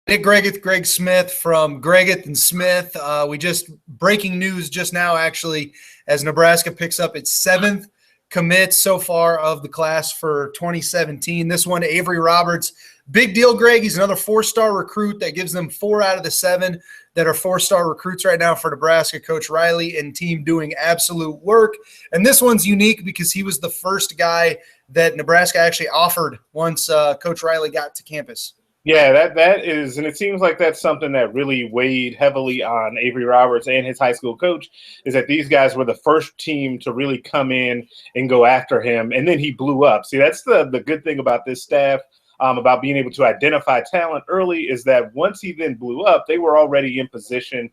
Nick Greg Smith from Gregeth and Smith. We just breaking news just now, actually, as Nebraska picks up its 7th commit so far of the class for 2017. This one, Avery Roberts. Big deal, Greg. He's another 4-star recruit. That gives them 4 out of the 7 that are 4-star recruits right now for Nebraska. Coach Riley and team doing absolute work. And this one's unique because he was the first guy that Nebraska actually offered once Coach Riley got to campus. Yeah, that is, and it seems like that's something that really weighed heavily on Avery Roberts and his high school coach, is that these guys were the first team to really come in and go after him, and then he blew up. See, that's the good thing about this staff, about being able to identify talent early, is that once he then blew up, they were already in position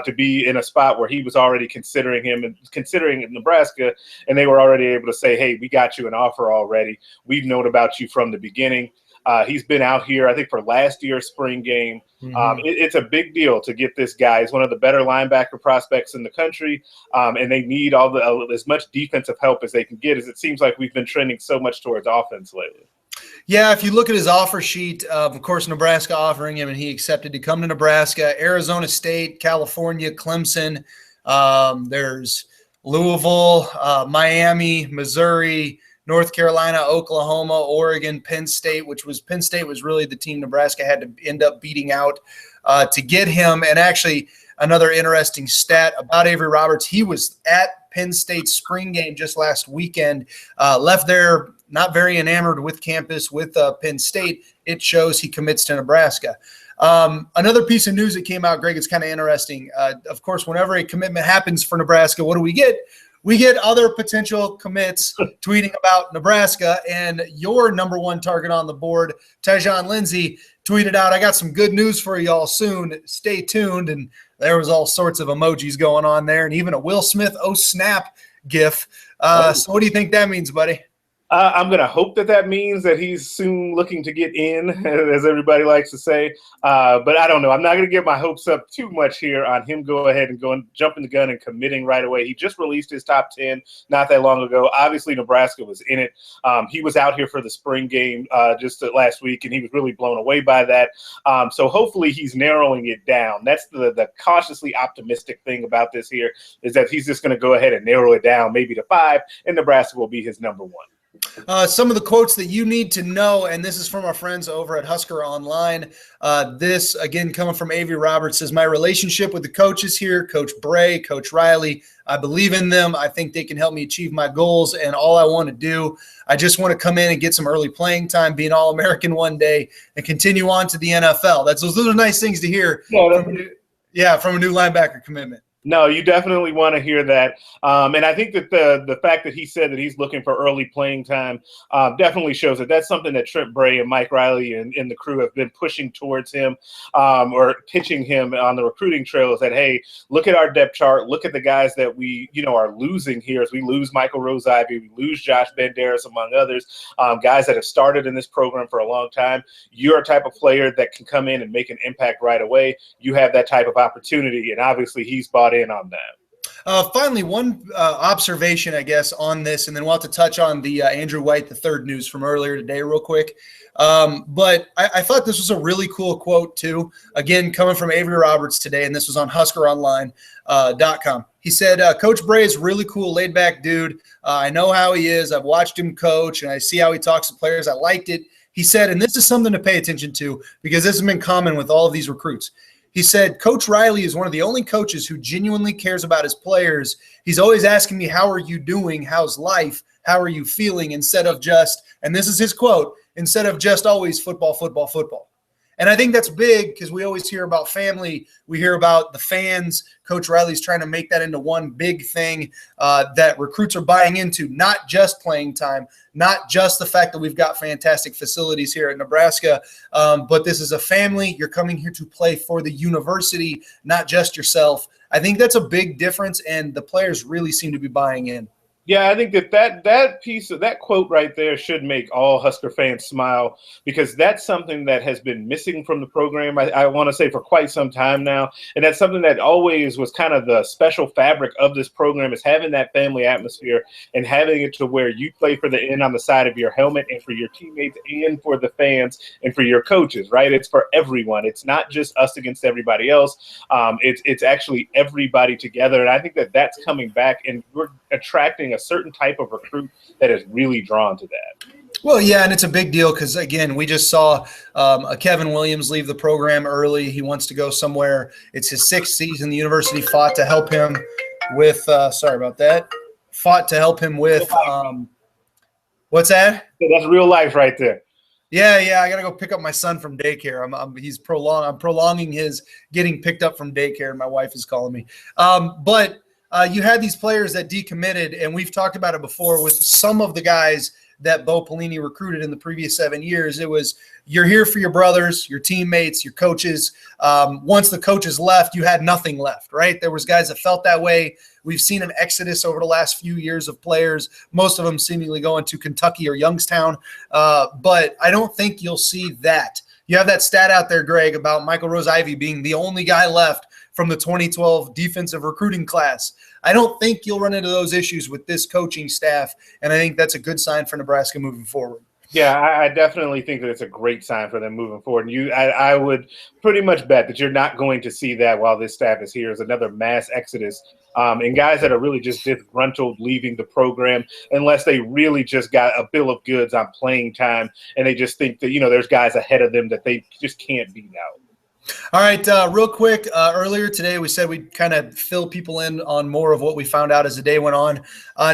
to be in a spot where he was already considering him and considering Nebraska, and they were already able to say, hey, we got you an offer already. We've known about you from the beginning. He's been out here, I think, for last year's spring game. It's a big deal to get this guy. He's one of the better linebacker prospects in the country, and they need as much defensive help as they can get, as it seems like we've been trending so much towards offense lately. Yeah, if you look at his offer sheet, of course, Nebraska offering him, and he accepted to come to Nebraska, Arizona State, California, Clemson. There's Louisville, Miami, Missouri, North Carolina, Oklahoma, Oregon, Penn State was really the team Nebraska had to end up beating out to get him. And actually, another interesting stat about Avery Roberts, he was at Penn State's spring game just last weekend, left there not very enamored with campus, with Penn State. It shows he commits to Nebraska. Another piece of news that came out, Greg, it's kind of interesting. Of course, whenever a commitment happens for Nebraska, what do we get? We get other potential commits tweeting about Nebraska, and your number one target on the board, Tyjon Lindsey, tweeted out, I got some good news for y'all soon. Stay tuned. And there was all sorts of emojis going on there, and even a Will Smith, oh, snap gif. So what do you think that means, buddy? I'm going to hope that means that he's soon looking to get in, as everybody likes to say. But I don't know. I'm not going to get my hopes up too much here on him go ahead and jumping the gun and committing right away. He just released his top 10 not that long ago. Obviously, Nebraska was in it. He was out here for the spring game just last week, and he was really blown away by that. So hopefully he's narrowing it down. That's the cautiously optimistic thing about this here, is that he's just going to go ahead and narrow it down maybe to 5, and Nebraska will be his number 1. Some of the quotes that you need to know, and this is from our friends over at Husker Online. This, again, coming from Avery Roberts, says, my relationship with the coaches here, Coach Bray, Coach Riley, I believe in them. I think they can help me achieve my goals, and all I want to do, I just want to come in and get some early playing time, be an All-American one day, and continue on to the NFL. Those are nice things to hear from a new linebacker commitment. No, you definitely want to hear that. And I think that the fact that he said that he's looking for early playing time definitely shows that that's something that Trent Bray and Mike Riley and the crew have been pushing towards him, or pitching him on the recruiting trail, is that, hey, look at our depth chart. Look at the guys that we, are losing here, as we lose Michael Rose-Ivy, we lose Josh Banderas, among others, guys that have started in this program for a long time. You're a type of player that can come in and make an impact right away. You have that type of opportunity, and obviously he's bought in on that. Finally, one observation, I guess, on this, and then we'll have to touch on the Andrew White, the third news from earlier today real quick. But I thought this was a really cool quote, too. Again, coming from Avery Roberts today, and this was on HuskerOnline.com. He said, Coach Bray is really cool, laid-back dude. I know how he is. I've watched him coach, and I see how he talks to players. I liked it. He said, and this is something to pay attention to because this has been common with all of these recruits. He said, Coach Riley is one of the only coaches who genuinely cares about his players. He's always asking me, how are you doing? How's life? How are you feeling? Instead of just, and this is his quote, instead of just always football, football, football. And I think that's big because we always hear about family. We hear about the fans. Coach Riley's trying to make that into one big thing that recruits are buying into, not just playing time, not just the fact that we've got fantastic facilities here at Nebraska, but this is a family. You're coming here to play for the university, not just yourself. I think that's a big difference, and the players really seem to be buying in. Yeah, I think that piece of that quote right there should make all Husker fans smile, because that's something that has been missing from the program. I want to say for quite some time now, and that's something that always was kind of the special fabric of this program, is having that family atmosphere and having it to where you play for the N on the side of your helmet, and for your teammates and for the fans and for your coaches. Right? It's for everyone. It's not just us against everybody else. It's actually everybody together, and I think that that's coming back, and we're attracting a certain type of recruit that is really drawn to that. Well, yeah, and it's a big deal because, again, we just saw a Kevin Williams leave the program early. He wants to go somewhere. It's his 6th season. The university fought to help him with fought to help him with what's that? That's real life right there. Yeah, I got to go pick up my son from daycare. I'm prolonging his getting picked up from daycare. My wife is calling me. But you had these players that decommitted, and we've talked about it before with some of the guys that Bo Pelini recruited in the previous 7 years. It was, you're here for your brothers, your teammates, your coaches. Once the coaches left, you had nothing left, right? There was guys that felt that way. We've seen an exodus over the last few years of players, most of them seemingly going to Kentucky or Youngstown. But I don't think you'll see that. You have that stat out there, Greg, about Michael Rose-Ivey being the only guy left from the 2012 defensive recruiting class. I don't think you'll run into those issues with this coaching staff, and I think that's a good sign for Nebraska moving forward. Yeah, I definitely think that it's a great sign for them moving forward. And I would pretty much bet that you're not going to see that while this staff is here, is another mass exodus. And guys that are really just disgruntled leaving the program, unless they really just got a bill of goods on playing time, and they just think that, there's guys ahead of them that they just can't beat out. All right, real quick, earlier today we said we'd kind of fill people in on more of what we found out as the day went on.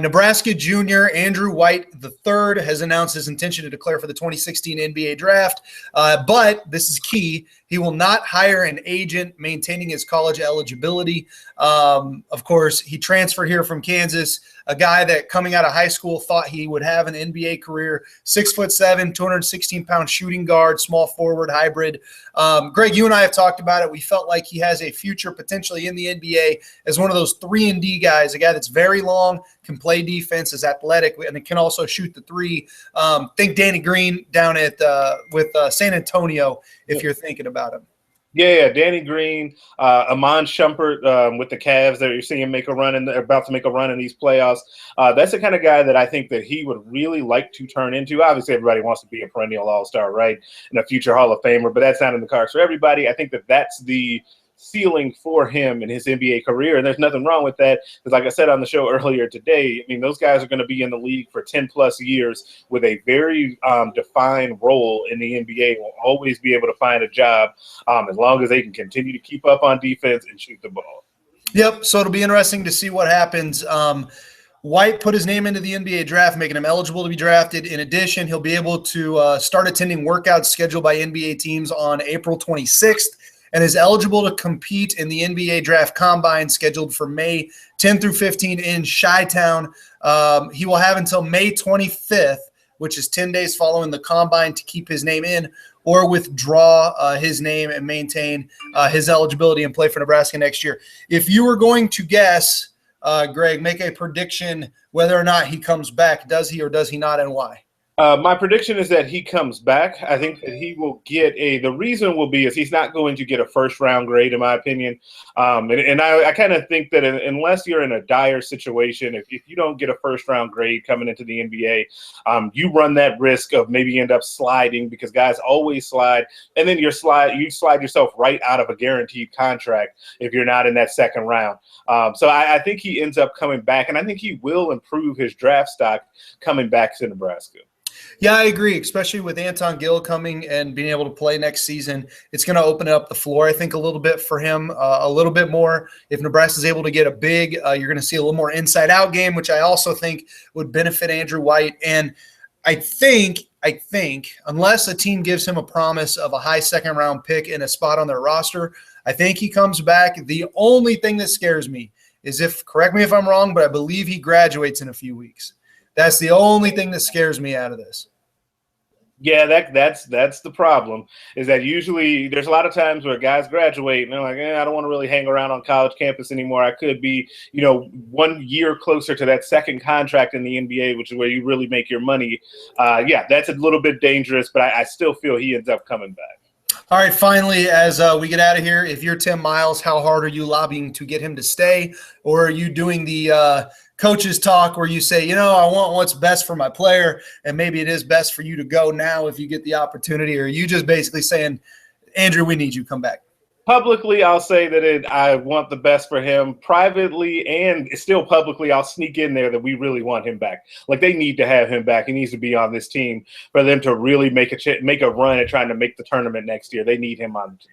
Nebraska junior Andrew White III has announced his intention to declare for the 2016 NBA draft, but this is key. He will not hire an agent, maintaining his college eligibility. Of course, he transferred here from Kansas, a guy that coming out of high school thought he would have an NBA career, 6'7", 216-pound shooting guard, small forward hybrid. Greg, you and I have talked about it. We felt like he has a future potentially in the NBA as one of those 3-and-D guys, a guy that's very long, can play defense, is athletic, and it can also shoot the three. Think Danny Green down at with San Antonio, if you're thinking about him. Yeah, Danny Green, Amon Shumpert with the Cavs that you're seeing make a run, and they're about to make a run in these playoffs. That's the kind of guy that I think that he would really like to turn into. Obviously, everybody wants to be a perennial all-star, right, and a future Hall of Famer, but that's not in the cards for everybody. I think that that's the ceiling for him in his NBA career, and there's nothing wrong with that, because like I said on the show earlier today, I mean, those guys are going to be in the league for 10 plus years with a very defined role in the NBA, will always be able to find a job as long as they can continue to keep up on defense and shoot the ball. Yep, so it'll be interesting to see what happens. White put his name into the NBA draft, making him eligible to be drafted. In addition, he'll be able to start attending workouts scheduled by NBA teams on April 26th. And is eligible to compete in the NBA Draft Combine scheduled for May 10 through 15 in Chi-Town. He will have until May 25th, which is 10 days following the Combine, to keep his name in or withdraw his name and maintain his eligibility and play for Nebraska next year. If you were going to guess, Greg, make a prediction whether or not he comes back, does he or does he not, and why? My prediction is that he comes back. I think that he will get the reason will be is he's not going to get a first-round grade, in my opinion. And I kind of think that unless you're in a dire situation, if you don't get a first-round grade coming into the NBA, you run that risk of maybe end up sliding, because guys always slide, and then you slide yourself right out of a guaranteed contract if you're not in that second round. So I think he ends up coming back, and I think he will improve his draft stock coming back to Nebraska. Yeah, I agree, especially with Anton Gill coming and being able to play next season. It's going to open up the floor, I think, a little bit for him, a little bit more. If Nebraska is able to get a big, you're going to see a little more inside-out game, which I also think would benefit Andrew White. And I think, unless a team gives him a promise of a high second-round pick and a spot on their roster, I think he comes back. The only thing that scares me is correct me if I'm wrong, but I believe he graduates in a few weeks. That's the only thing that scares me out of this. Yeah, that's the problem, is that usually there's a lot of times where guys graduate and they're like, I don't want to really hang around on college campus anymore. I could be, 1 year closer to that second contract in the NBA, which is where you really make your money. Yeah, that's a little bit dangerous, but I still feel he ends up coming back. All right, finally, as we get out of here, if you're Tim Miles, how hard are you lobbying to get him to stay? Or are you doing the coaches talk where you say, I want what's best for my player, and maybe it is best for you to go now if you get the opportunity? Or are you just basically saying, Andrew, we need you, come back? Publicly, I'll say that I want the best for him. Privately and still publicly, I'll sneak in there that we really want him back. Like, they need to have him back. He needs to be on this team for them to really make a run at trying to make the tournament next year. They need him on the team.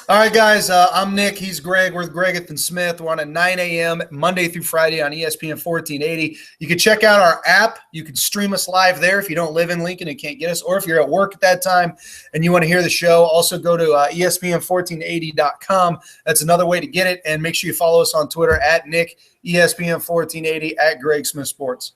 All right, guys, I'm Nick. He's Greg. We're with Gregathan Smith. We're on at 9 a.m. Monday through Friday on ESPN 1480. You can check out our app. You can stream us live there if you don't live in Lincoln and can't get us, or if you're at work at that time and you want to hear the show, also go to ESPN1480.com. That's another way to get it, and make sure you follow us on Twitter at Nick ESPN1480 at Greg Smith Sports.